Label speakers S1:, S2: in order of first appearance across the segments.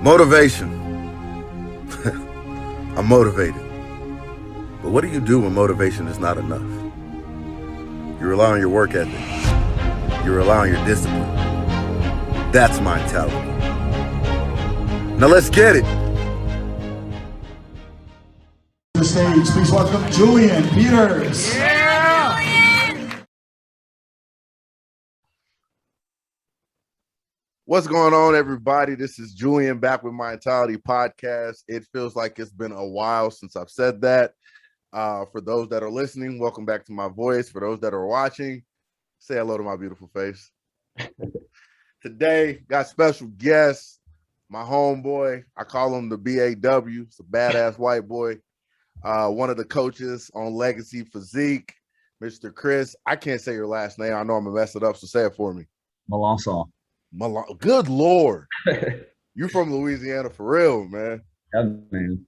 S1: Motivation. I'm motivated. But what do you do when motivation is not enough? You rely on your work ethic. You rely on your discipline. That's my mentality. Now let's get it.
S2: The stage, please welcome Julian Peters.
S1: What's going on, everybody? This is Julian back with my Mentality podcast. It feels like it's been a while since I've said that. For those that are listening, welcome back to my voice. For those that are watching, say hello to my beautiful face. Today, got special guests, my homeboy. I call him the BAW. It's a badass white boy. One of the coaches on Legacy Physique, Mr. Chris. I can't say your last name. I know I'm going to mess it up, so say it for me.
S3: Melancon.
S1: Good Lord. You're from Louisiana for real, man.
S3: Yeah, man.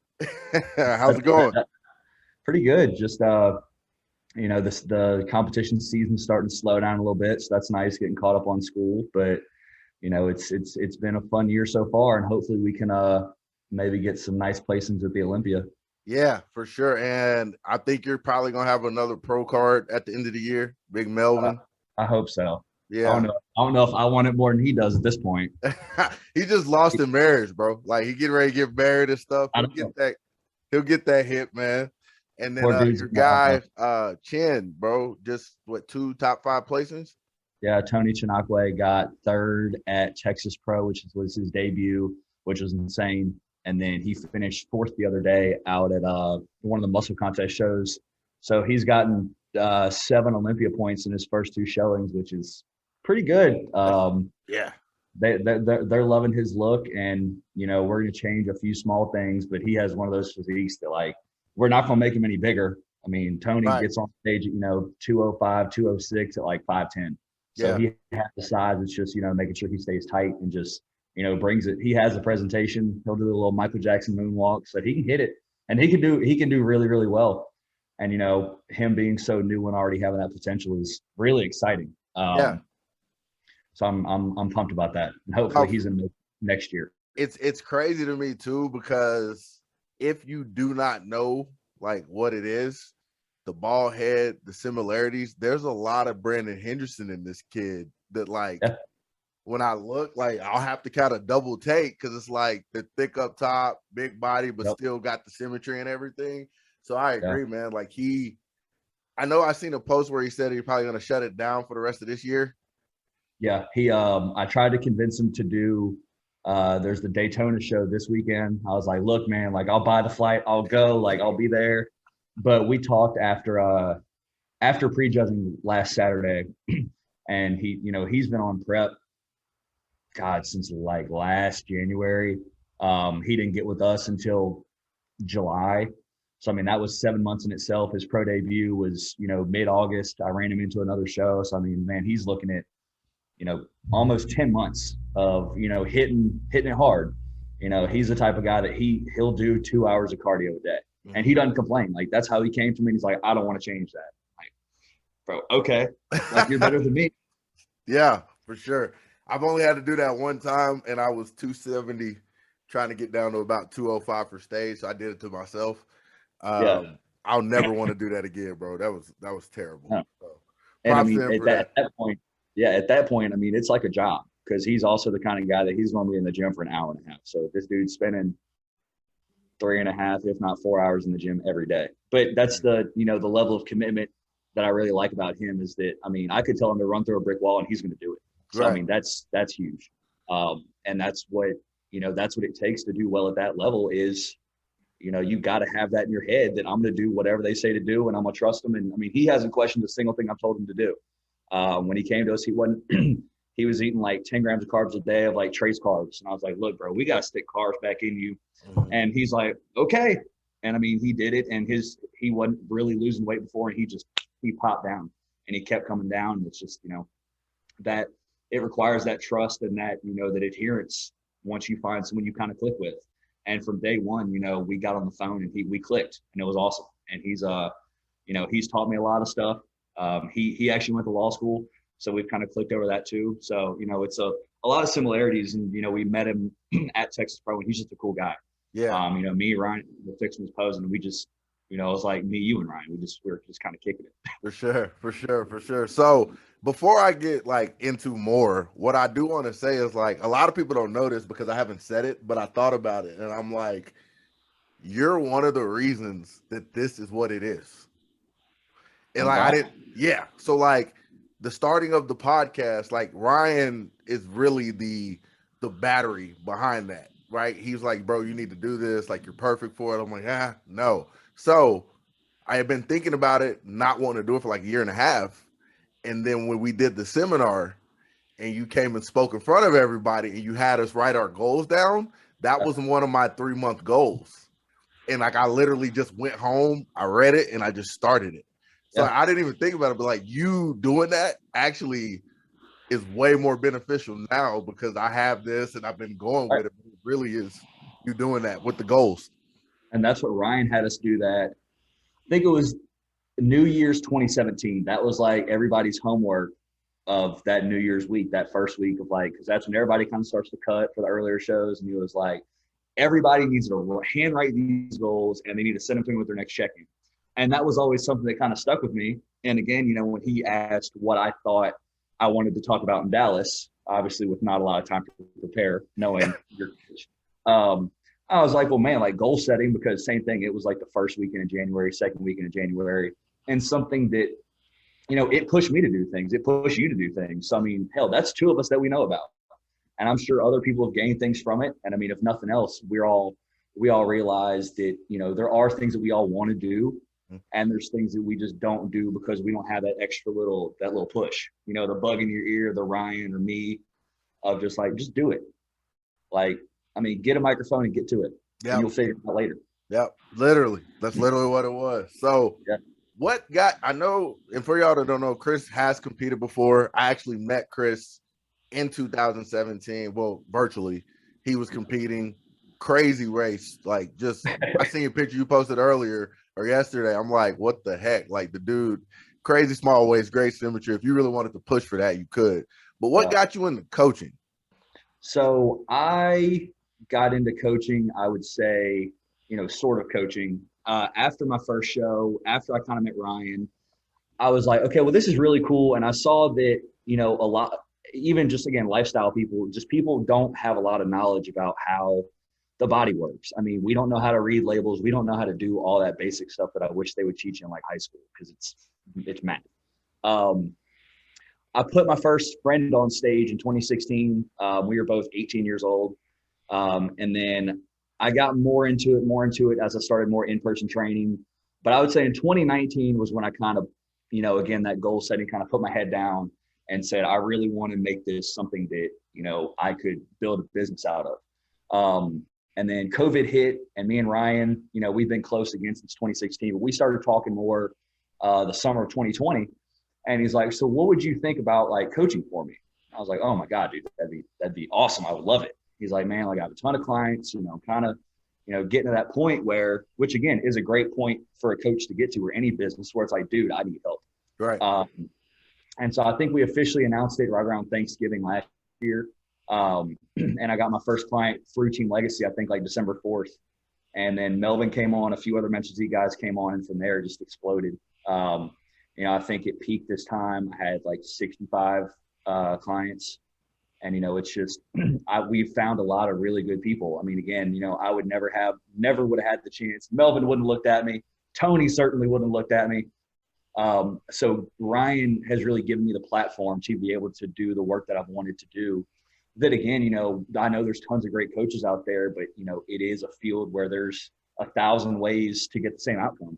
S1: How's it going?
S3: Pretty good. Just the competition season's starting to slow down a little bit, so that's nice getting caught up on school. But it's been a fun year so far, and hopefully we can maybe get some nice placings at the Olympia.
S1: Yeah, for sure. And I think you're probably gonna have another pro card at the end of the year, Big Melvin.
S3: I hope so.
S1: Yeah,
S3: I don't know if I want it more than he does at this point.
S1: He just lost in marriage, bro. Like he getting ready to get married and stuff. He'll get that hit, man. And then your guy, Chen, bro, just two top 5 placings?
S3: Yeah, Tony Chinakwe got 3rd at Texas Pro, which was his debut, which was insane. And then he finished 4th the other day out at one of the muscle contest shows. So he's gotten 7 Olympia points in his first 2 showings, which is pretty good.
S1: Yeah.
S3: They're loving his look, and we're going to change a few small things, but he has one of those physiques that, like, we're not going to make him any bigger. I mean, Tony gets on stage at 205, 206 at like 5'10". So he has the size. It's just making sure he stays tight and just brings it. He has the presentation. He'll do a little Michael Jackson moonwalk, so he can hit it, and he can do really, really well. And him being so new and already having that potential is really exciting. So I'm pumped about that, and hopefully he's in the next year.
S1: It's crazy to me too, because if you do not know like what it is, the ball head, the similarities, there's a lot of Brandon Henderson in this kid that when I look, like I'll have to kind of double take because it's like the thick up top, big body, but still got the symmetry and everything. So I agree, man. Like I know I seen a post where he said he's probably going to shut it down for the rest of this year.
S3: Yeah, I tried to convince him to do, there's the Daytona show this weekend. I was like, look, man, like I'll buy the flight, I'll go, like I'll be there. But we talked after prejudging last Saturday, and he's been on prep, since like last January. He didn't get with us until July. So, I mean, that was 7 months in itself. His pro debut was, mid-August. I ran him into another show. So, I mean, man, he's looking at, almost 10 months of, hitting it hard. He's the type of guy that he'll do 2 hours of cardio a day. And he doesn't complain. Like, that's how he came to me. He's like, I don't want to change that. Like, bro, okay. Like, you're better than me.
S1: Yeah, for sure. I've only had to do that one time, and I was 270 trying to get down to about 205 for stage. So I did it to myself. I'll never want to do that again, bro. That was terrible.
S3: No.
S1: So,
S3: and I mean, at that point, I mean, it's like a job, because he's also the kind of guy that he's going to be in the gym for an hour and a half. So this dude's spending 3.5, if not 4 hours in the gym every day. But that's the level of commitment that I really like about him, is that, I mean, I could tell him to run through a brick wall and he's going to do it. So, I mean, that's huge. And that's what it takes to do well at that level is, you got to have that in your head that I'm going to do whatever they say to do, and I'm going to trust them. And I mean, he hasn't questioned a single thing I've told him to do. When he came to us, he was eating like 10 grams of carbs a day of like trace carbs. And I was like, look, bro, we got to stick carbs back in you. And he's like, okay. And I mean, he did it, and he wasn't really losing weight before, and he popped down and he kept coming down. And it's just, that it requires that trust and that, that adherence once you find someone you kind of click with. And from day one, we got on the phone and we clicked, and it was awesome. And he's taught me a lot of stuff. He actually went to law school, so we've kind of clicked over that too. So, a lot of similarities. And, we met him at Texas Pro, and he's just a cool guy.
S1: Yeah.
S3: Me, Ryan, the fixing was posing, and we just, it was like me, you, and Ryan. We were just kind of kicking it.
S1: For sure. So before I get like into more, what I do want to say is like a lot of people don't know this because I haven't said it, but I thought about it, and I'm like, you're one of the reasons that this is what it is. And like I didn't, yeah. So like the starting of the podcast, like Ryan is really the battery behind that, right? He's like, bro, you need to do this. Like you're perfect for it. I'm like, no. So I had been thinking about it, not wanting to do it for like a year and a half. And then when we did the seminar and you came and spoke in front of everybody and you had us write our goals down, that was one of my 3-month goals. And like I literally just went home, I read it, and I just started it. So I didn't even think about it, but like you doing that actually is way more beneficial now because I have this and I've been going with it. It really is you doing that with the goals.
S3: And that's what Ryan had us do that. I think it was New Year's 2017. That was like everybody's homework of that New Year's week, that first week of like, because that's when everybody kind of starts to cut for the earlier shows. And he was like, everybody needs to handwrite these goals and they need to send them to me with their next check-in. And that was always something that kind of stuck with me. And again, when he asked what I thought I wanted to talk about in Dallas, obviously with not a lot of time to prepare, knowing your I was like, well, man, like goal setting, because same thing. It was like the first weekend of January, second weekend of January, and something that, it pushed me to do things. It pushed you to do things. So, I mean, hell, that's two of us that we know about. And I'm sure other people have gained things from it. And I mean, if nothing else, we all realize that, there are things that we all want to do. And there's things that we just don't do because we don't have that extra little push, the bug in your ear, the Ryan or me of just like, just do it. Like, I mean, get a microphone and get to it. Yeah. You'll figure it out later.
S1: Yep. Literally. That's literally what it was. So I know, and for y'all that don't know, Chris has competed before. I actually met Chris in 2017. Well, virtually. He was competing. Crazy race. Like just, I seen a picture you posted earlier or yesterday. I'm like, what the heck? Like the dude, crazy small waist, great symmetry. If you really wanted to push for that, you could. But what got you into coaching?
S3: So I got into coaching, I would say, sort of coaching. After my first show, after I kind of met Ryan, I was like, okay, well, this is really cool. And I saw that, a lot, even just, again, lifestyle people don't have a lot of knowledge about how the body works. I mean, we don't know how to read labels. We don't know how to do all that basic stuff that I wish they would teach in like high school because it's math. I put my first friend on stage in 2016. We were both 18 years old. And then I got more into it as I started more in-person training. But I would say in 2019 was when I kind of, again, that goal setting kind of put my head down and said, I really want to make this something that, I could build a business out of. And then COVID hit, and me and Ryan, we've been close again since 2016, but we started talking more the summer of 2020. And he's like, so what would you think about like coaching for me? I was like, oh my God, dude, that'd be awesome. I would love it. He's like, man, like I have a ton of clients, kind of, getting to that point where, which again is a great point for a coach to get to, or any business where it's like, dude, I need help.
S1: Right.
S3: And so I think we officially announced it right around Thanksgiving last year. And I got my first client through Team Legacy, I think like December 4th. And then Melvin came on, a few other Mentions Z guys came on, and from there it just exploded. I think it peaked this time. I had like 65 clients. And, it's just, we've found a lot of really good people. I mean, again, I would never would have had the chance. Melvin wouldn't have looked at me. Tony certainly wouldn't have looked at me. So Ryan has really given me the platform to be able to do the work that I've wanted to do. That again, I know there's tons of great coaches out there, but, it is a field where there's 1,000 ways to get the same outcome.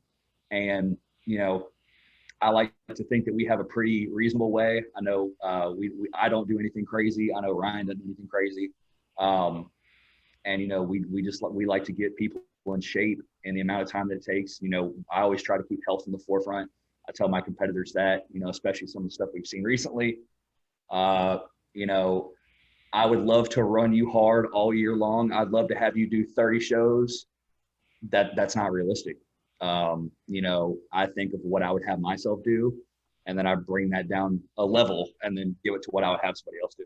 S3: And, I like to think that we have a pretty reasonable way. I know I don't do anything crazy. I know Ryan doesn't do anything crazy. And, we like to get people in shape in the amount of time that it takes. I always try to keep health in the forefront. I tell my competitors that, especially some of the stuff we've seen recently. I would love to run you hard all year long. I'd love to have you do 30 shows. That's not realistic. I think of what I would have myself do, and then I bring that down a level and then give it to what I would have somebody else do.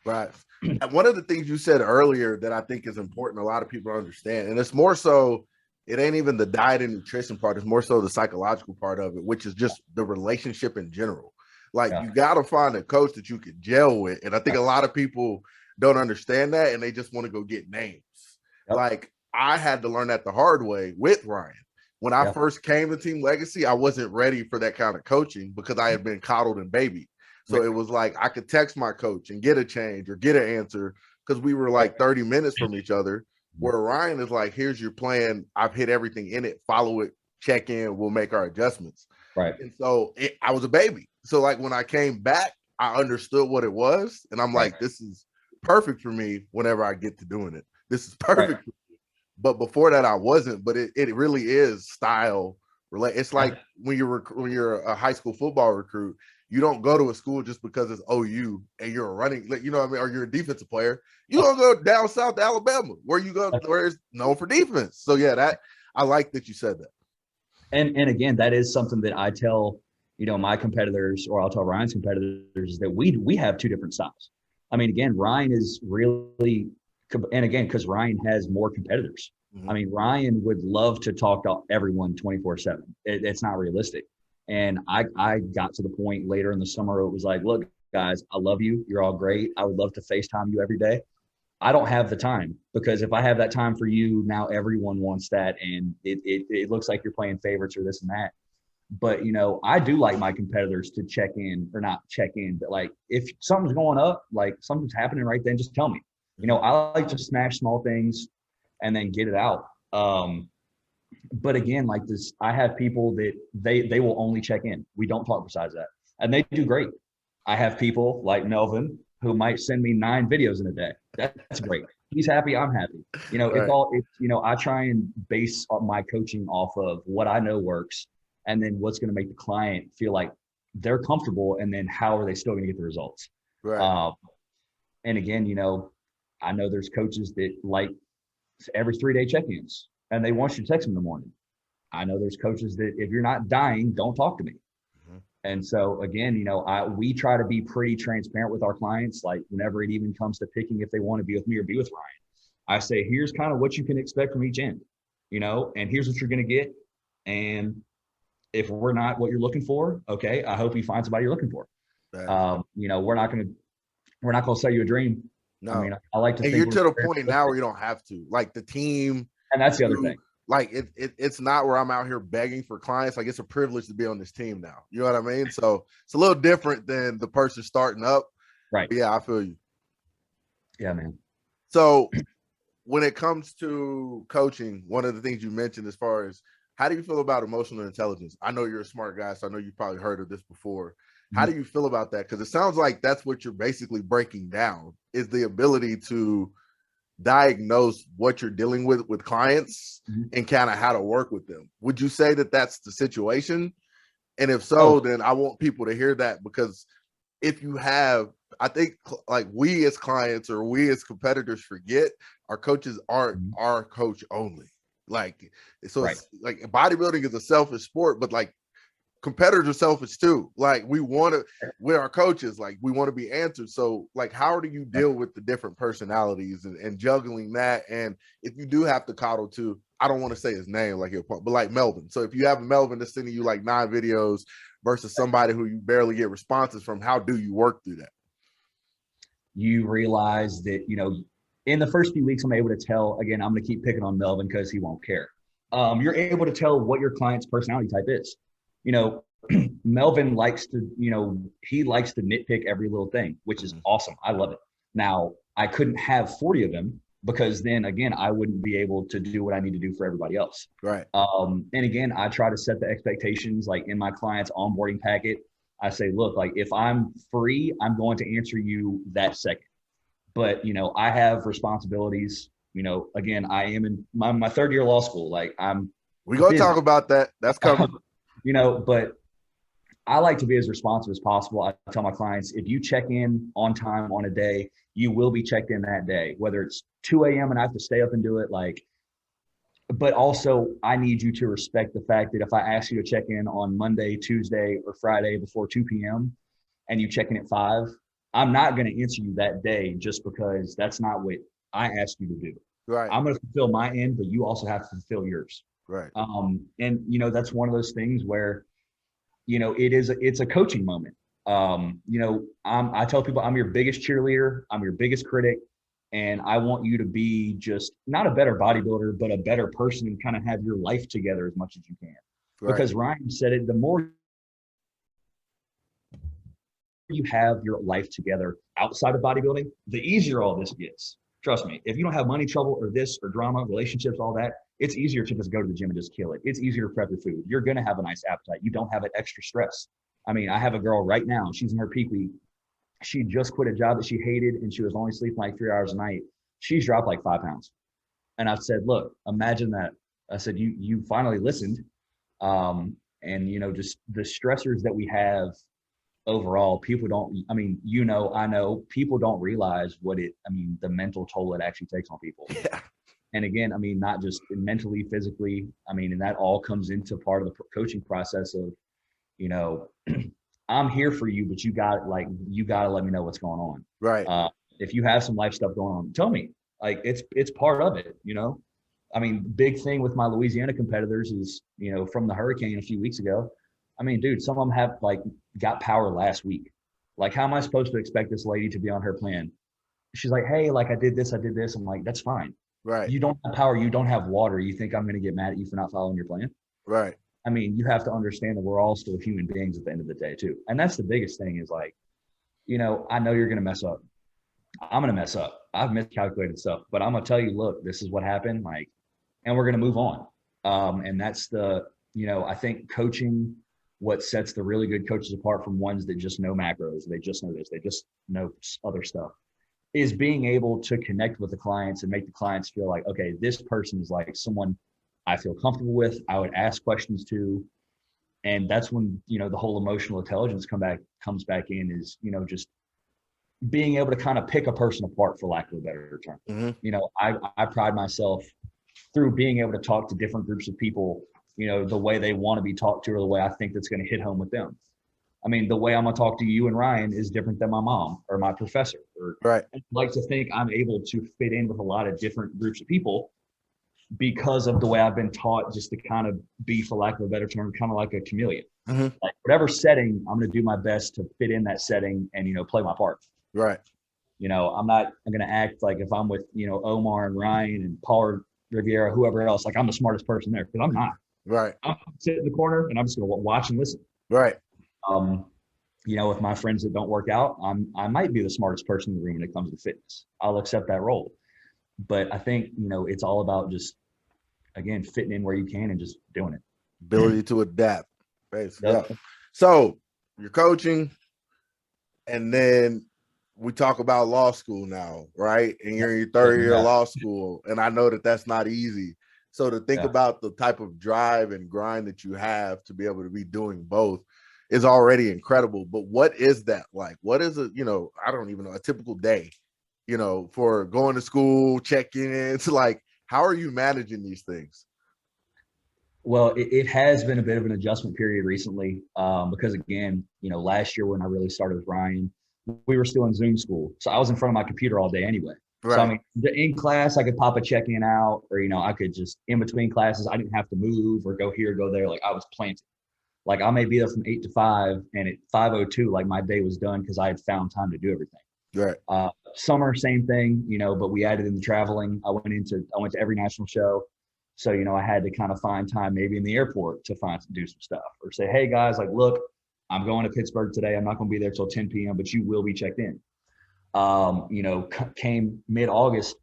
S1: Right. And one of the things you said earlier that I think is important, a lot of people understand, and it's more so, it ain't even the diet and nutrition part, it's more so the psychological part of it, which is just the relationship in general. Like you got to find a coach that you can gel with. And I think a lot of people don't understand that and they just want to go get names. Yep. Like I had to learn that the hard way with Ryan. When I first came to Team Legacy, I wasn't ready for that kind of coaching because I had been coddled and babied. So it was like I could text my coach and get a change or get an answer because we were like 30 minutes from each other. Where Ryan is like, here's your plan. I've hit everything in it. Follow it. Check in. We'll make our adjustments.
S3: Right.
S1: And so I was a baby. So like when I came back, I understood what it was. And I'm like, this is perfect for me whenever I get to doing it. This is perfect for me. But before that, I wasn't. But it really is style related. It's like when you're a high school football recruit, you don't go to a school just because it's OU and you're a running, you know what I mean, or you're a defensive player. You don't go down south to Alabama where you go where it's known for defense. So yeah, that I like that you said that.
S3: And again, that is something that I tell, my competitors, or I'll tell Ryan's competitors, that we have two different styles. I mean, again, Ryan is really, and again, because Ryan has more competitors. Mm-hmm. I mean, Ryan would love to talk to everyone 24/7. It's not realistic. And I got to the point later in the summer, it was like, look, guys, I love you. You're all great. I would love to FaceTime you every day. I don't have the time, because if I have that time for you, now everyone wants that. And it looks like you're playing favorites or this and that. But, I do like my competitors to check in, or not check in, but like if something's going up, like something's happening right then, just tell me. I like to smash small things and then get it out. But again, like this, I have people that they will only check in. We don't talk besides that. And they do great. I have people like Melvin who might send me 9 videos in a day. That's great. He's happy, I'm happy. I try and base my coaching off of what I know works, and then what's going to make the client feel like they're comfortable, and then how are they still going to get the results.
S1: Right.
S3: And again, I know there's coaches that like every 3-day check-ins, and they want you to text them in the morning. I know there's coaches that if you're not dying, don't talk to me. Mm-hmm. And so again, we try to be pretty transparent with our clients. Like whenever it even comes to picking if they want to be with me or be with Ryan, I say, here's kind of what you can expect from each end, and here's what you're going to get. And if we're not what you're looking for, okay, I hope you find somebody you're looking for. Right. We're not going to sell you a dream.
S1: No,
S3: I mean, I like to.
S1: And you're to the point now where you don't have to, like the team.
S3: And that's the other thing.
S1: Like it's not where I'm out here begging for clients. Like it's a privilege to be on this team now. You know what I mean? So it's a little different than the person starting up.
S3: Right.
S1: But yeah, I feel you.
S3: Yeah, man.
S1: So when it comes to coaching, one of the things you mentioned as far as how do you feel about emotional intelligence? I know you're a smart guy, so I know you've probably heard of this before. How do you feel about that? Because it sounds like that's what you're basically breaking down, is the ability to diagnose what you're dealing with clients and kind of how to work with them. Would you say that that's the situation? And if so, then I want people to hear that, because if you have, I think like we as clients or we as competitors forget our coaches aren't our coach only. Like, so it's like bodybuilding is a selfish sport, but like competitors are selfish too. Like we're our coaches, like we want to be answered. So like, how do you deal with the different personalities and juggling that? And if you do have to coddle to, I don't want to say his name, like but like Melvin. So if you have a Melvin that's sending you like 9 videos versus somebody who you barely get responses from, how do you work through that?
S3: You realize that, in the first few weeks, I'm able to tell, again, I'm going to keep picking on Melvin because he won't care. You're able to tell what your client's personality type is. Melvin likes to, he likes to nitpick every little thing, which is awesome. I love it. Now, I couldn't have 40 of them, because then again, I wouldn't be able to do what I need to do for everybody else.
S1: Right.
S3: And again, I try to set the expectations, like in my client's onboarding packet. I say, look, like if I'm free, I'm going to answer you that second. But, I have responsibilities. Again, I am in my 3rd year of law school. Like
S1: we're going to talk about that. That's coming.
S3: But I like to be as responsive as possible. I tell my clients, if you check in on time on a day, you will be checked in that day, whether it's 2 a.m. and I have to stay up and do it. But also I need you to respect the fact that if I ask you to check in on Monday, Tuesday, or Friday before 2 p.m. and you check in at 5, I'm not going to answer you that day just because that's not what I asked you to do.
S1: Right.
S3: I'm going to fulfill my end, but you also have to fulfill yours.
S1: Right.
S3: And that's one of those things where, it's a coaching moment. I tell people I'm your biggest cheerleader, I'm your biggest critic, and I want you to be just not a better bodybuilder, but a better person and kind of have your life together as much as you can.
S1: Right.
S3: Because Ryan said it, the more you have your life together outside of bodybuilding, the easier all this gets. Trust me, if you don't have money trouble or this or drama, relationships, all that, it's easier to just go to the gym and just kill it. It's easier to prep your food. You're going to have a nice appetite. You don't have an extra stress. I mean, I have a girl right now. She's in her peak week. She just quit a job that she hated, and she was only sleeping like 3 hours a night. She's dropped like 5 pounds. And I've said, look, imagine that. I said, you finally listened. And, just the stressors that we have overall, people don't, I know people don't realize the mental toll it actually takes on people.
S1: Yeah.
S3: And again, not just mentally, physically, and that all comes into part of the coaching process of, I'm here for you, but you got to let me know what's going on.
S1: Right.
S3: If you have some life stuff going on, tell me. Like it's part of it, big thing with my Louisiana competitors is, from the hurricane a few weeks ago, dude, some of them have got power last week. Like, how am I supposed to expect this lady to be on her plan? She's like, hey, I did this. I'm like, that's fine.
S1: Right.
S3: You don't have power. You don't have water. You think I'm going to get mad at you for not following your plan?
S1: Right.
S3: You have to understand that we're all still human beings at the end of the day too. And that's the biggest thing is I know you're going to mess up. I'm going to mess up. I've miscalculated stuff, but I'm going to tell you, look, this is what happened. And we're going to move on. And that's I think coaching, what sets the really good coaches apart from ones that just know macros, they just know this, they just know other stuff, is being able to connect with the clients and make the clients feel like, okay, this person is someone I feel comfortable with, I would ask questions to. And that's when, the whole emotional intelligence comes back in is, just being able to kind of pick a person apart, for lack of a better term.
S1: Mm-hmm.
S3: I pride myself through being able to talk to different groups of people, the way they want to be talked to or the way I think that's going to hit home with them. The way I'm going to talk to you and Ryan is different than my mom or my professor.
S1: Right.
S3: I'd like to think I'm able to fit in with a lot of different groups of people because of the way I've been taught just to kind of be, for lack of a better term, kind of like a chameleon.
S1: Mm-hmm.
S3: Whatever setting, I'm going to do my best to fit in that setting and, play my part.
S1: Right.
S3: I'm sitting in the corner and I'm just going to watch and listen.
S1: Right.
S3: With my friends that don't work out, I might be the smartest person in the room when it comes to fitness. I'll accept that role. But I think, it's all about just, again, fitting in where you can and just doing it.
S1: Ability to adapt. Basically.
S3: Yep.
S1: Yeah. So you're coaching, and then we talk about law school now, right? And you're in your third year of law school. And I know that that's not easy. So to think about the type of drive and grind that you have to be able to be doing both is already incredible. But what is that like? What is it, I don't even know, a typical day, for going to school, checking in? It's how are you managing these things?
S3: Well, it has been a bit of an adjustment period recently because, again, last year when I really started with Ryan, we were still in Zoom school. So I was in front of my computer all day anyway.
S1: Right.
S3: So, in class, I could pop a check-in out, or, I could just, in between classes, I didn't have to move or go here, go there. I was planted. I may be there from 8 to 5, and at 5:02, my day was done because I had found time to do everything.
S1: Right.
S3: Summer, same thing, but we added in the traveling. I went to every national show. So, I had to kind of find time maybe in the airport to do some stuff, or say, hey guys, look, I'm going to Pittsburgh today. I'm not going to be there till 10 p.m., but you will be checked in. Came mid-August,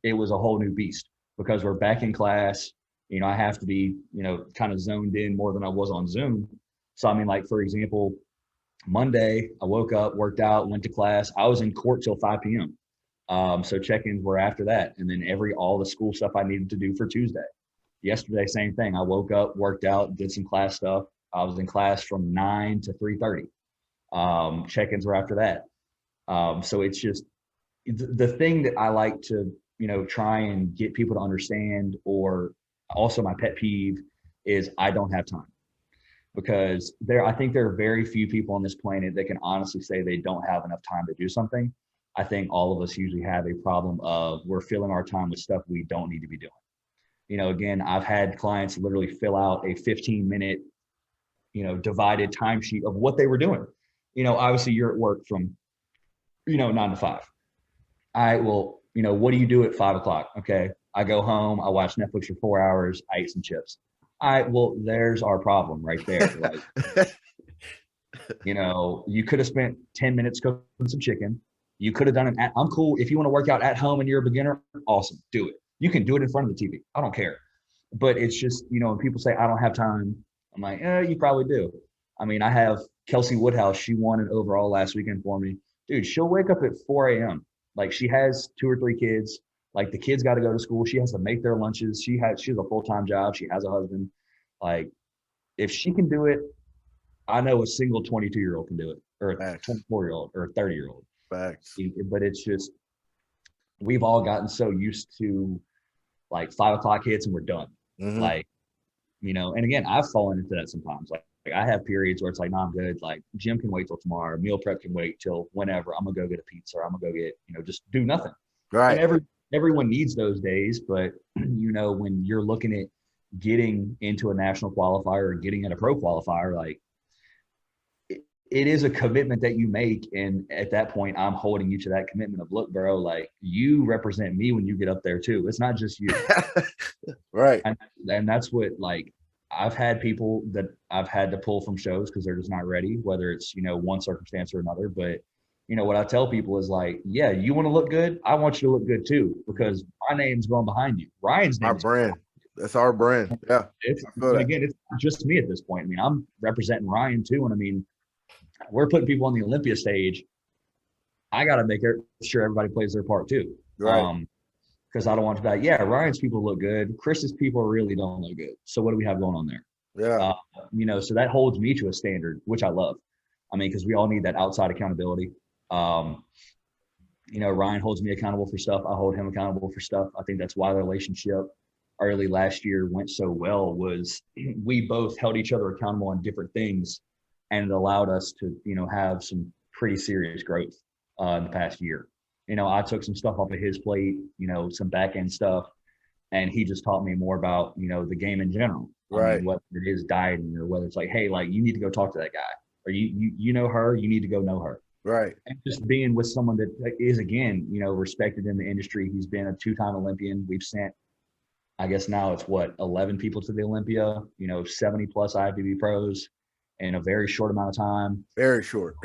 S3: it was a whole new beast because we're back in class. I have to be, kind of zoned in more than I was on Zoom. So, for example, Monday, I woke up, worked out, went to class. I was in court till 5 p.m. So check-ins were after that. And then all the school stuff I needed to do for Tuesday. Yesterday, same thing. I woke up, worked out, did some class stuff. I was in class from 9 to 3:30. Check-ins were after that. So it's just the thing that I like to, try and get people to understand, or also my pet peeve is I don't have time. because I think there are very few people on this planet that can honestly say they don't have enough time to do something. I think all of us usually have a problem of we're filling our time with stuff we don't need to be doing. Again, I've had clients literally fill out a 15-minute, divided timesheet of what they were doing. Obviously you're at work from, 9 to 5. All right, well, what do you do at 5 o'clock? Okay. I go home, I watch Netflix for 4 hours, I eat some chips. All right, well, there's our problem right there. Like, you could have spent 10 minutes cooking some chicken. You could have done it I'm cool. If you want to work out at home and you're a beginner, awesome, do it. You can do it in front of the TV. I don't care. But it's just, when people say, I don't have time, I'm like, you probably do. I mean, I have Kelsey Woodhouse. She won an overall last weekend for me. Dude, she'll wake up at 4 a.m. Like, she has 2 or 3 kids. Like, the kids got to go to school. She has to make their lunches. She has a full-time job. She has a husband. Like, if she can do it, I know a single 22-year-old can do it, or a 24-year-old, or a 30-year-old.
S1: Facts.
S3: But it's just, we've all gotten so used to, like, 5 o'clock hits and we're done.
S1: Mm-hmm.
S3: Like, and again, I've fallen into that sometimes. Like, I have periods where it's like, no, I'm good. Like, gym can wait till tomorrow. Meal prep can wait till whenever. I'm going to go get a pizza, or I'm going to go get, just do nothing.
S1: Right.
S3: And everyone needs those days. But, when you're looking at getting into a national qualifier or getting at a pro qualifier, like, it is a commitment that you make. And at that point, I'm holding you to that commitment of, look, bro, like, you represent me when you get up there too. It's not just you.
S1: Right.
S3: And that's what, like, I've had people that I've had to pull from shows because they're just not ready, whether it's, one circumstance or another. But, what I tell people is, like, yeah, you want to look good? I want you to look good too, because my name's going behind you. Ryan's name.
S1: Our brand. That's our brand. Yeah.
S3: But again, it's not just me at this point. I mean, I'm representing Ryan too. And I mean, we're putting people on the Olympia stage. I got to make sure everybody plays their part too.
S1: Right.
S3: Because I don't want to be like, yeah, Ryan's people look good. Chris's people really don't look good. So what do we have going on there?
S1: Yeah.
S3: So that holds me to a standard, which I love. I mean, because we all need that outside accountability. Ryan holds me accountable for stuff. I hold him accountable for stuff. I think that's why the relationship early last year went so well, was we both held each other accountable on different things. And it allowed us to, have some pretty serious growth in the past year. I took some stuff off of his plate, some back end stuff, and he just taught me more about, the game in general.
S1: Right.
S3: I mean, whether it is dieting, or whether it's like, hey, like, you need to go talk to that guy, or you know her, you need to go know her.
S1: Right.
S3: And just being with someone that is, again, respected in the industry. He's been a 2-time Olympian. We've sent, I guess now it's 11 people to the Olympia, 70 plus IFBB pros in a very short amount of time.
S1: Very short.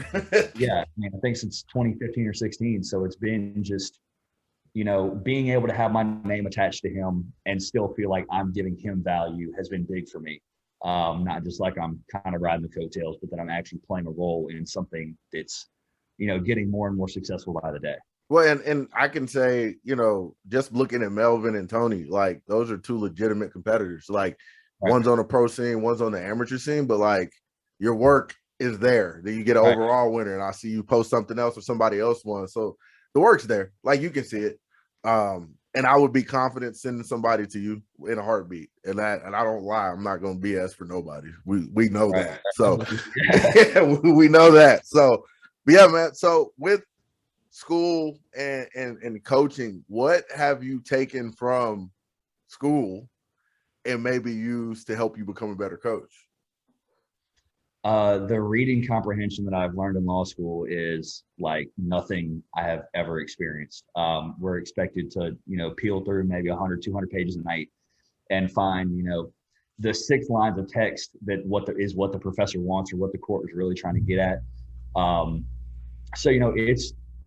S3: Yeah. I mean, I think since 2015 or 16. So it's been just, being able to have my name attached to him and still feel like I'm giving him value has been big for me. Not just like I'm kind of riding the coattails, but that I'm actually playing a role in something that's, getting more and more successful by the day.
S1: Well, and I can say, just looking at Melvin and Tony, like, those are 2 legitimate competitors. Like, right. One's on the pro scene, one's on the amateur scene, but, like, your work is there. Then you get an overall winner, and I see you post something else or somebody else won. So the work's there. Like, you can see it. And I would be confident sending somebody to you in a heartbeat. And I don't lie. I'm not going to BS for nobody. We know that. So we know that. So, but yeah, man. So with school and coaching, what have you taken from school and maybe used to help you become a better coach?
S3: The reading comprehension that I've learned in law school is like nothing I have ever experienced. We're expected to, peel through maybe 100, 200 pages a night and find, the 6 lines of text that what the professor wants or what the court was really trying to get at. So,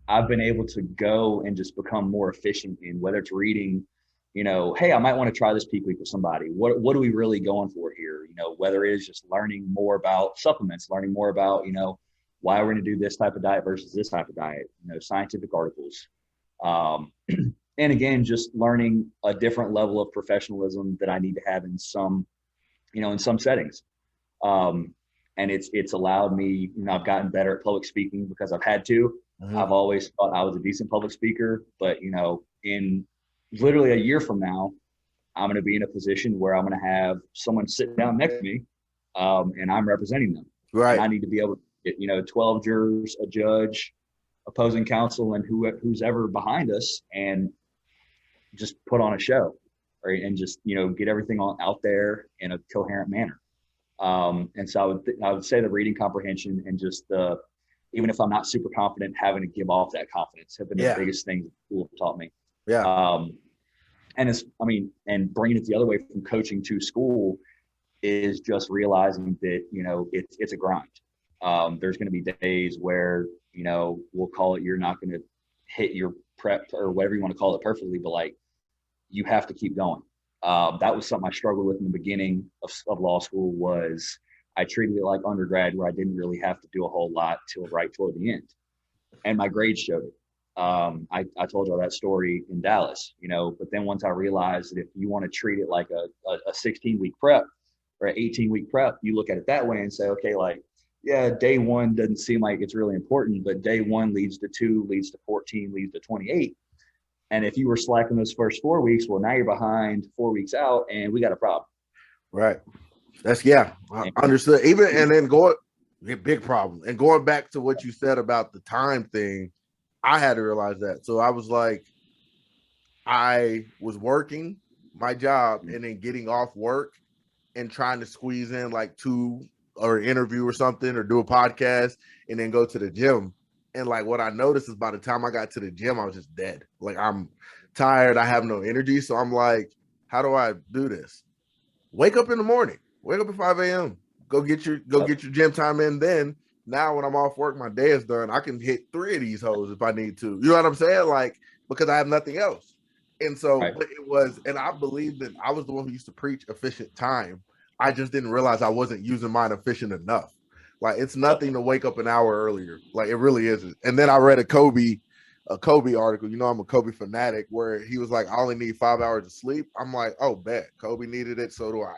S3: I've been able to go and just become more efficient in whether it's reading, hey, I might want to try this peak week with somebody. What are we really going for here? Whether it is just learning more about supplements, learning more about, why we're going to do this type of diet versus this type of diet, scientific articles. And again, just learning a different level of professionalism that I need to have in some settings. And it's allowed me, I've gotten better at public speaking because I've had to. Mm-hmm. I've always thought I was a decent public speaker, but, in literally a year from now, I'm going to be in a position where I'm going to have someone sit down next to me and I'm representing them.
S1: Right.
S3: And I need to be able to get, 12 jurors, a judge, opposing counsel, and who's ever behind us, and just put on a show, right? And just, get everything out there in a coherent manner. And so I would say the reading comprehension and just even if I'm not super confident, having to give off that confidence have been the biggest thing school taught me.
S1: Yeah.
S3: And bringing it the other way from coaching to school is just realizing that, it's a grind. There's going to be days where, we'll call it, you're not going to hit your prep or whatever you want to call it perfectly, but like, you have to keep going. That was something I struggled with in the beginning of law school. Was I treated it like undergrad, where I didn't really have to do a whole lot till right toward the end, and my grades showed it. I told y'all that story in Dallas, but then once I realized that if you want to treat it like a 16-week prep or an 18-week prep, you look at it that way and say, okay, like, yeah, day one doesn't seem like it's really important, but day one leads to 2, leads to 14, leads to 28. And if you were slacking those first 4 weeks, well, now you're behind 4 weeks out, and we got a problem.
S1: Right. I understood. And then big problem. And going back to what you said about the time thing, I had to realize that. So I was like, I was working my job and then getting off work and trying to squeeze in like 2 or an interview or something, or do a podcast and then go to the gym. And like what I noticed is by the time I got to the gym, I was just dead. Like, I'm tired. I have no energy. So I'm like, how do I do this? Wake up in the morning. Wake up at 5 a.m. Go get your gym time in. Then now when I'm off work, my day is done. I can hit 3 of these hoes if I need to. You know what I'm saying? Like, because I have nothing else. And so but it was, and I believe that I was the one who used to preach efficient time. I just didn't realize I wasn't using mine efficient enough. Like, it's nothing to wake up an hour earlier. Like, it really isn't. And then I read a Kobe article. I'm a Kobe fanatic, where he was like, I only need 5 hours of sleep. I'm like, oh, bet. Kobe needed it. So do I.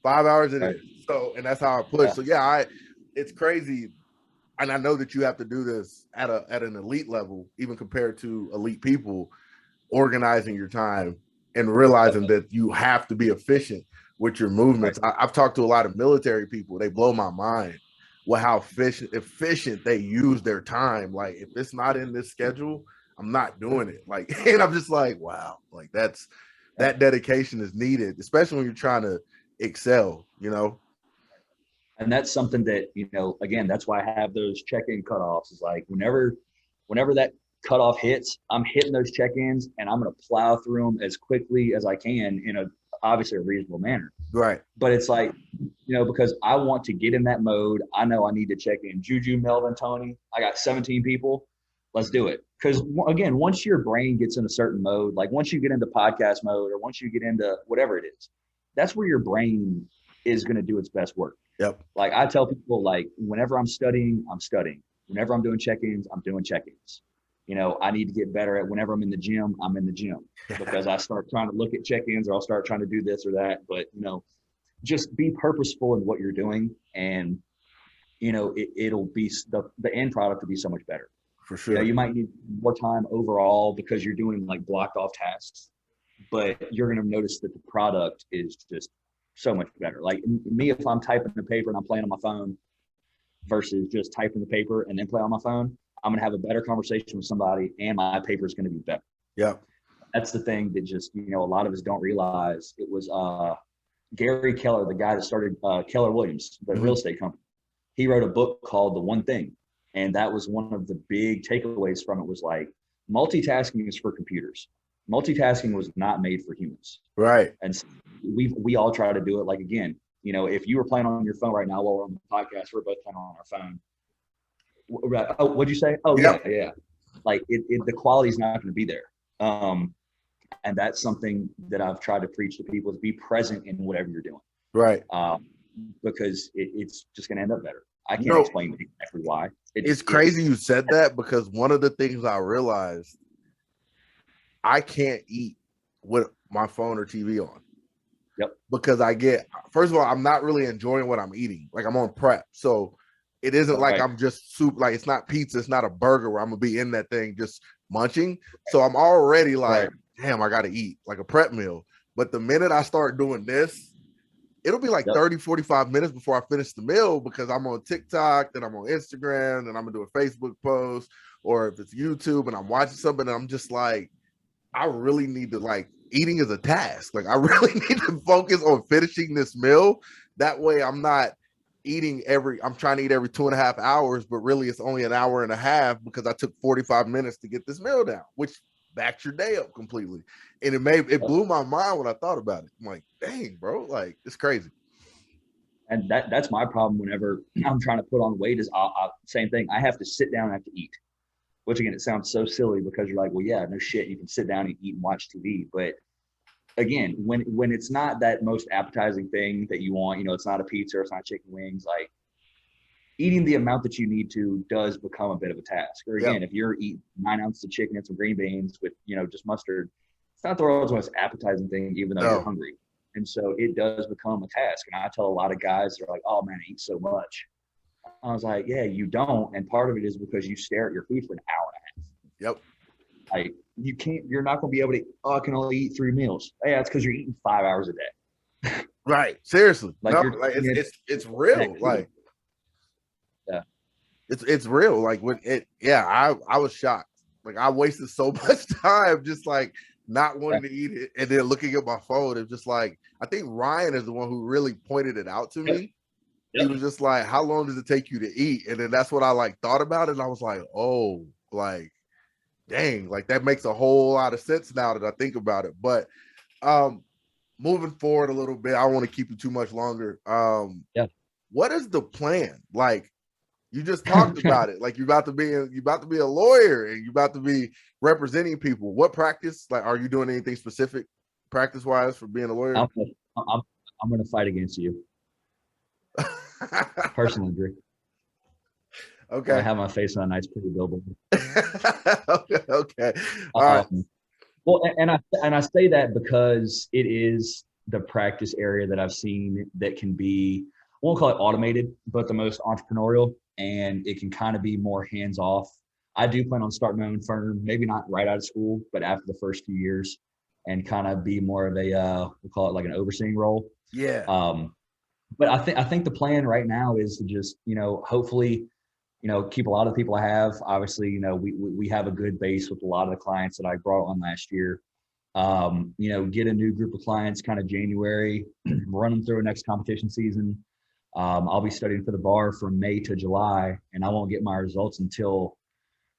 S1: 5 hours it is. So, and that's how I push. So it's crazy. And I know that you have to do this at an elite level, even compared to elite people, organizing your time and realizing that you have to be efficient with your movements. I've talked to a lot of military people. They blow my mind with how efficient they use their time. Like, if it's not in this schedule, I'm not doing it. Like, and I'm just like, wow, like that dedication is needed, especially when you're trying to excel,
S3: And that's something that, again, that's why I have those check-in cutoffs. Is like, whenever that cutoff hits, I'm hitting those check-ins and I'm going to plow through them as quickly as I can in obviously a reasonable manner.
S1: Right.
S3: But it's like, because I want to get in that mode. I know I need to check in Juju, Melvin, Tony. I got 17 people. Let's do it. Because again, once your brain gets in a certain mode, like once you get into podcast mode or once you get into whatever it is, that's where your brain is going to do its best work.
S1: Yep.
S3: Like, I tell people, like, whenever I'm studying, I'm studying. Whenever I'm doing check-ins, I'm doing check-ins. I need to get better at whenever I'm in the gym, I'm in the gym, because I start trying to look at check-ins or I'll start trying to do this or that. But, just be purposeful in what you're doing, and, it'll be the end product will be so much better.
S1: For sure.
S3: You might need more time overall because you're doing like blocked off tasks, but you're going to notice that the product is just so much better. Like me, if I'm typing the paper and I'm playing on my phone versus just typing the paper and then play on my phone, I'm going to have a better conversation with somebody and my paper is going to be better.
S1: Yeah.
S3: That's the thing that just, a lot of us don't realize. It was Gary Keller, the guy that started Keller Williams, the real estate company. He wrote a book called The One Thing. And that was one of the big takeaways from it, was like, multitasking is for computers. Multitasking was not made for humans.
S1: Right.
S3: And so we all try to do it. Like, again, if you were playing on your phone right now while we're on the podcast, we're both playing on our phone. Oh, what'd you say? Oh, yeah. Like the quality is not going to be there. And that's something that I've tried to preach to people, is be present in whatever you're doing.
S1: Right.
S3: Because it's just going to end up better. I can't explain exactly why.
S1: It's crazy you said that, because one of the things I realized, I can't eat with my phone or TV on.
S3: Yep.
S1: Because first of all, I'm not really enjoying what I'm eating. Like, I'm on prep. So it isn't like I'm just like, it's not pizza. It's not a burger where I'm going to be in that thing just munching. So I'm already like, damn, I got to eat like a prep meal. But the minute I start doing this, it'll be like
S3: Yep.
S1: 30, 45 minutes before I finish the meal because I'm on TikTok, then I'm on Instagram, then I'm gonna do a Facebook post, or if it's YouTube and I'm watching something, and I'm just like, I really need to, like, eating is a task. Like, I really need to focus on finishing this meal. That way I'm not I'm trying to eat every 2.5 hours, but really it's only an hour and a half because I took 45 minutes to get this meal down, which backs your day up completely. And it blew my mind when I thought about it. I'm like, dang, bro, like, it's crazy.
S3: And that's my problem whenever I'm trying to put on weight is same thing. I have to sit down and I have to eat, which again, it sounds so silly because you're like, well, yeah, no shit. You can sit down and eat and watch TV. But again, when it's not that most appetizing thing that you want, it's not a pizza, or it's not chicken wings, like eating the amount that you need to does become a bit of a task. Or again, if you're eating 9 ounces of chicken and some green beans with, just mustard, it's not the world's most appetizing thing, even though you're hungry. And so it does become a task. And I tell a lot of guys, they're like, oh man, I eat so much. I was like, yeah, you don't. And part of it is because you stare at your food for an hour and a half.
S1: Yep.
S3: Like you're not going to be able to, I can only eat 3 meals. Yeah, it's because you're eating 5 hours a day.
S1: Right. Seriously.
S3: Like,
S1: it's real. Like,
S3: yeah,
S1: it's real. Like I was shocked. Like, I wasted so much time just like not wanting to eat it, and then looking at my phone. It's just like, I think Ryan is the one who really pointed it out to me. He was just like, how long does it take you to eat? And then that's what I like thought about it. And I was like, oh, like, dang, like that makes a whole lot of sense now that I think about it. But moving forward a little bit, I don't want to keep you too much longer. What is the plan? Like, you just talked about it. Like, you're about to be a lawyer and you're about to be representing people. What practice? Like, are you doing anything specific practice wise for being a lawyer?
S3: I'm going to fight against you. Personal injury.
S1: Okay.
S3: I have my face on a nice pretty billboard.
S1: Okay. All right.
S3: Well, and I say that because it is the practice area that I've seen that can be, I won't call it automated, but the most entrepreneurial, and it can kind of be more hands off. I do plan on starting my own firm, maybe not right out of school, but after the first few years, and kind of be more of a we'll call it like an overseeing role.
S1: Yeah.
S3: But I think the plan right now is to just, hopefully, keep a lot of the people I have. Obviously, we have a good base with a lot of the clients that I brought on last year. Get a new group of clients kind of January, run them through a next competition season. I'll be studying for the bar from May to July, and I won't get my results until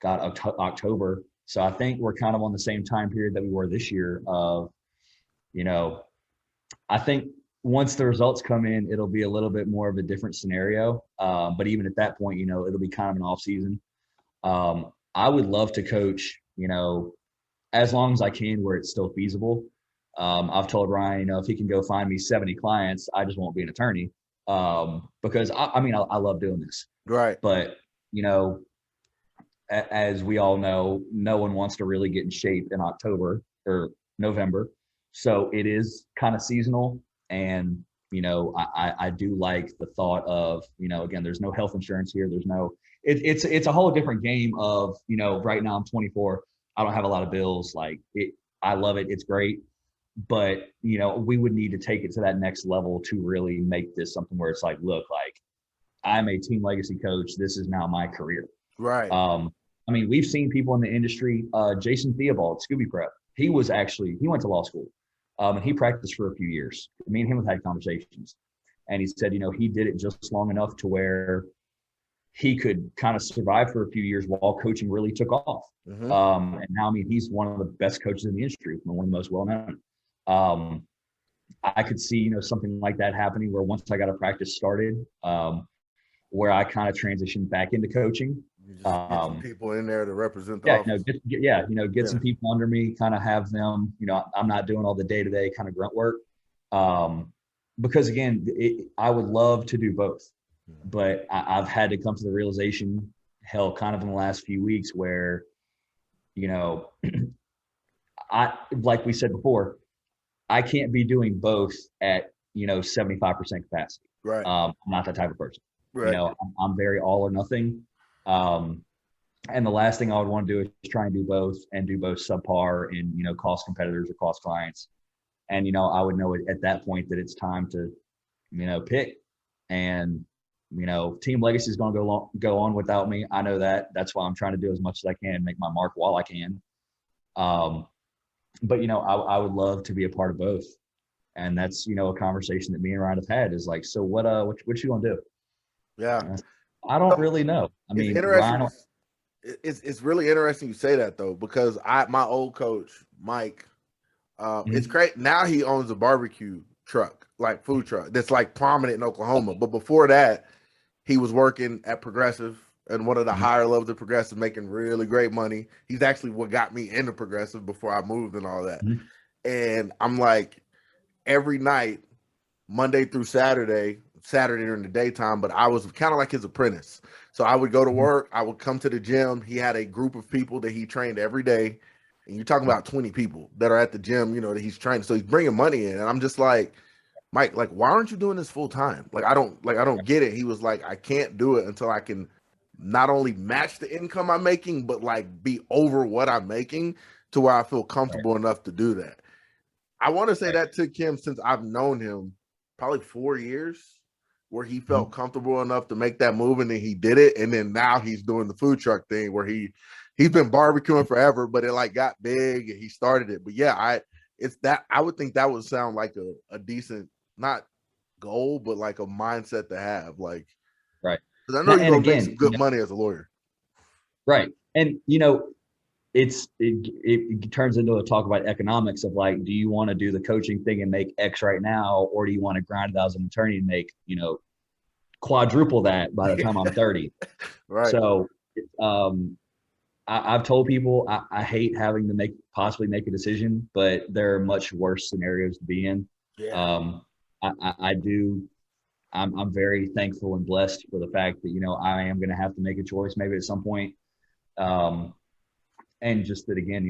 S3: October. So I think we're kind of on the same time period that we were this year of, I think once the results come in, it'll be a little bit more of a different scenario. But even at that point, it'll be kind of an off season. I would love to coach, as long as I can, where it's still feasible. I've told Ryan, if he can go find me 70 clients, I just won't be an attorney. Because I love doing this.
S1: Right.
S3: But, as we all know, no one wants to really get in shape in October or November. So it is kind of seasonal. And, I do like the thought of, again, there's no health insurance here. There's no, it's a whole different game of, right now I'm 24. I don't have a lot of bills. Like I love it. It's great. But, we would need to take it to that next level to really make this something where it's like, look, like I'm a team legacy coach. This is now my career.
S1: Right.
S3: We've seen people in the industry, Jason Theobald, Scooby Prep. He went to law school. And he practiced for a few years. Me and him have had conversations. And he said, he did it just long enough to where he could kind of survive for a few years while coaching really took off.
S1: Mm-hmm.
S3: And now, he's one of the best coaches in the industry, one of the most well-known. I could see, something like that happening where once I got a practice started, where I kind of transitioned back into coaching.
S1: Get some people in there to represent the office.
S3: Get some people under me, kind of have them, I'm not doing all the day-to-day kind of grunt work. Because again, I would love to do both, but I've had to come to the realization, kind of in the last few weeks where, like we said before, I can't be doing both at, 75% capacity.
S1: Right.
S3: I'm not that type of person.
S1: Right.
S3: I'm very all or nothing. And the last thing I would want to do is try and do both subpar and, cost competitors or cost clients. And, I would know at that point that it's time to pick. And, team legacy is going to go on without me. I know that. That's why I'm trying to do as much as I can and make my mark while I can. But, I would love to be a part of both. And that's, a conversation that me and Ryan have had is like, so what you going to do?
S1: Yeah.
S3: I don't really know. I mean, Ryan,
S1: it's really interesting you say that though, because my old coach, Mike, it's great. Now he owns a barbecue truck, like food truck, that's like prominent in Oklahoma. But before that, he was working at Progressive and one of the higher levels of Progressive, making really great money. He's actually what got me into Progressive before I moved and all that. And I'm like, every night, Monday through Saturday during the daytime, but I was kind of like his apprentice. So I would go to work, I would come to the gym. He had a group of people that he trained every day. And you're talking about 20 people that are at the gym, that he's training. So he's bringing money in. And I'm just like, Mike, like, why aren't you doing this full time? Like, I don't get it. He was like, I can't do it until I can not only match the income I'm making, but like be over what I'm making to where I feel comfortable enough to do that. I want to say that took him, since I've known him, probably 4 years, where he felt comfortable enough to make that move, and then he did it. And then now he's doing the food truck thing where he's been barbecuing forever, but it like got big and he started it. But yeah, I would think that would sound like a decent, not goal, but like a mindset to have. Like,
S3: right.
S1: Because I know you're going to make some good money as a lawyer.
S3: Right. And, it turns into a talk about economics of like, do you want to do the coaching thing and make X right now, or do you want to grind it out as an attorney and make, quadruple that by the time I'm 30?
S1: Right.
S3: So, I've told people I hate having to possibly make a decision, but there are much worse scenarios to be in.
S1: Yeah.
S3: I'm very thankful and blessed for the fact that, I am going to have to make a choice maybe at some point. And just that, again,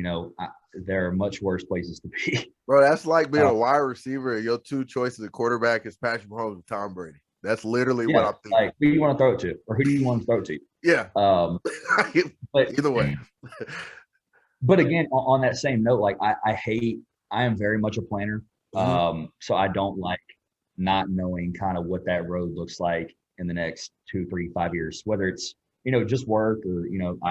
S3: there are much worse places to be.
S1: Bro, that's like being a wide receiver and your two choices at quarterback is Patrick Mahomes and Tom Brady. That's literally what I'm thinking.
S3: Like, who do you want to throw it to? Or who do you want to throw it to?
S1: Yeah.
S3: But
S1: either way.
S3: But again, on that same note, like I am very much a planner. So I don't like not knowing kind of what that road looks like in the next 2, 3, 5 years, whether it's, just work or,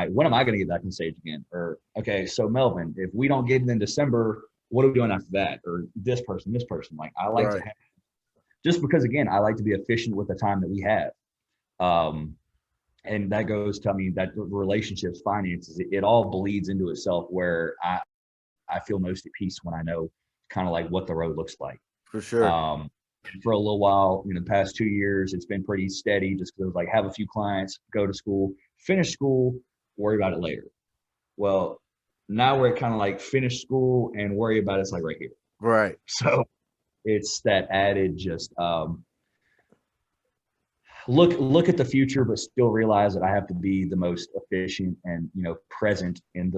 S3: when am I going to get back on stage again? Or, okay, so Melvin, if we don't get it in December, what are we doing after that? Or this person, like I like to have, just because, again, I like to be efficient with the time that we have. And that goes to, that relationships, finances, it all bleeds into itself, where I feel most at peace when I know kind of like what the road looks like.
S1: For sure.
S3: For a little while, the past 2 years, it's been pretty steady just because it was like have a few clients, go to school, finish school, worry about it later. Well, now we're kind of like finish school and worry about it's like right here.
S1: Right.
S3: So it's that added just look at the future, but still realize that I have to be the most efficient and present in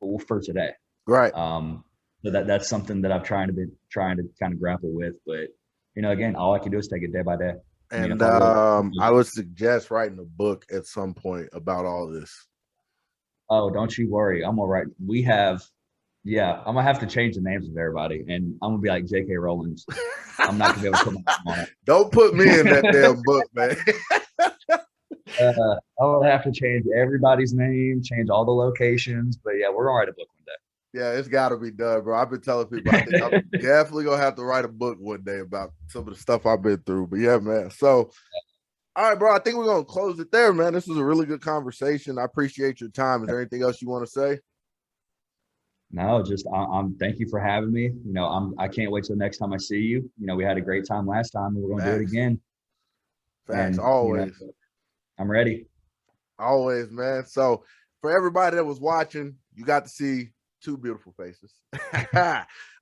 S3: for today.
S1: Right.
S3: So that's something that I've trying to kind of grapple with, but again, all I can do is take it day by day.
S1: And I would suggest writing a book at some point about all this.
S3: Oh, don't you worry. I'm all right. I'm gonna have to change the names of everybody, and I'm gonna be like J.K. Rowling. I'm not gonna be able to put my name on it.
S1: Don't put me in that damn book, man.
S3: I'll have to change everybody's name, change all the locations, but yeah, we're gonna write a book one day.
S1: Yeah, it's got to be done, bro. I've been telling people I think I'm definitely gonna have to write a book one day about some of the stuff I've been through. But yeah, man. So, all right, bro. I think we're gonna close it there, man. This was a really good conversation. I appreciate your time. Is there anything else you want to say?
S3: No, just I'm. Thank you for having me. I can't wait till the next time I see you. We had a great time last time, and we're gonna do it again.
S1: Thanks. Always.
S3: I'm ready.
S1: Always, man. So for everybody that was watching, you got to see two beautiful faces.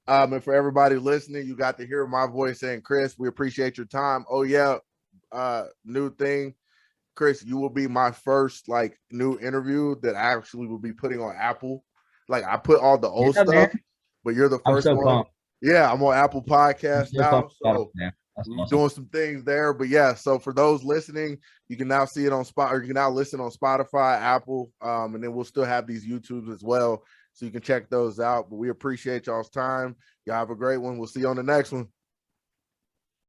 S1: And for everybody listening, you got to hear my voice saying, Chris, we appreciate your time. Oh yeah. New thing, Chris, you will be my first like new interview that I actually will be putting on Apple. Like I put all the old stuff, man. But you're the first one. Pumped. Yeah, I'm on Apple Podcast now. So we're doing some things there. But yeah, so for those listening, you can now see it on Spotify, or you can now listen on Spotify, Apple, and then we'll still have these YouTubes as well. So you can check those out. But we appreciate y'all's time. Y'all have a great one. We'll see you on the next one.